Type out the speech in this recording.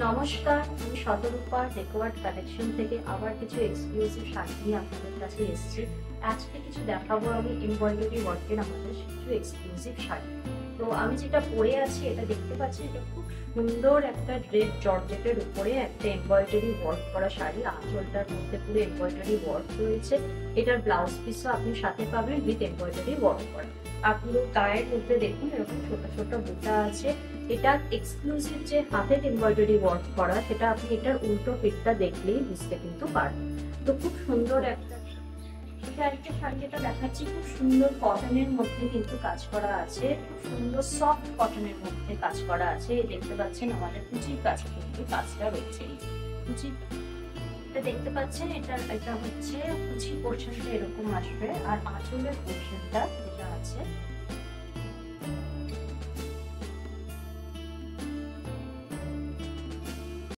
নমস্কার, আমি শতরূপা ডেকোয়ার্ড কালেকশন থেকে আবার কিছু এক্সক্লুসিভ শাড়ি নিয়ে আপনাদের কাছে এসেছি। আজকে কিছু দেখাবো আমি এমব্রয়ডারি ওয়ার্কের আমাদের কিছু এক্সক্লুসিভ শাড়ি। তো আমি যেটা পরে আছি এটা দেখতে পাচ্ছি, এটা খুব সুন্দর একটা রেড জর্জেটের উপরে একটা এমব্রয়ডারি ওয়ার্ক করা শাড়ি। আঁচলটার মধ্যে পুরো এমব্রয়ডারি ওয়ার্ক রয়েছে। এটার ব্লাউজ পিসও আপনি সাথে পাবেন উইথ এমব্রয়ডারি ওয়ার্ক করা। আর পুরো গায়ের মধ্যে দেখুন এরকম ছোট ছোট বুটা আছে। এটা এক্সক্লুসিভ যে হাতের এমব্রয়ডারি ওয়ার্ক করা, সেটা আপনি এটার উল্টো পিঠটা দেখলেই বুঝতে কিন্তু পারবেন। তো খুব সুন্দর একটা আরেকটা শাড়ি যেটা দেখাচ্ছি, খুব সুন্দর কটনের মধ্যে কিন্তু কাজ করা আছে, খুব সুন্দর সফট কটনের মধ্যে কাজ করা আছে। দেখতে পাচ্ছেন আমাদের কুচির কাছে কিন্তু কাজটা রয়েছে। কুচি দেখতে পাচ্ছেন, এটা হচ্ছে কুচি পোর্শনটা এরকম আসবে, আর আঁচলের পোর্শনটা যেটা আছে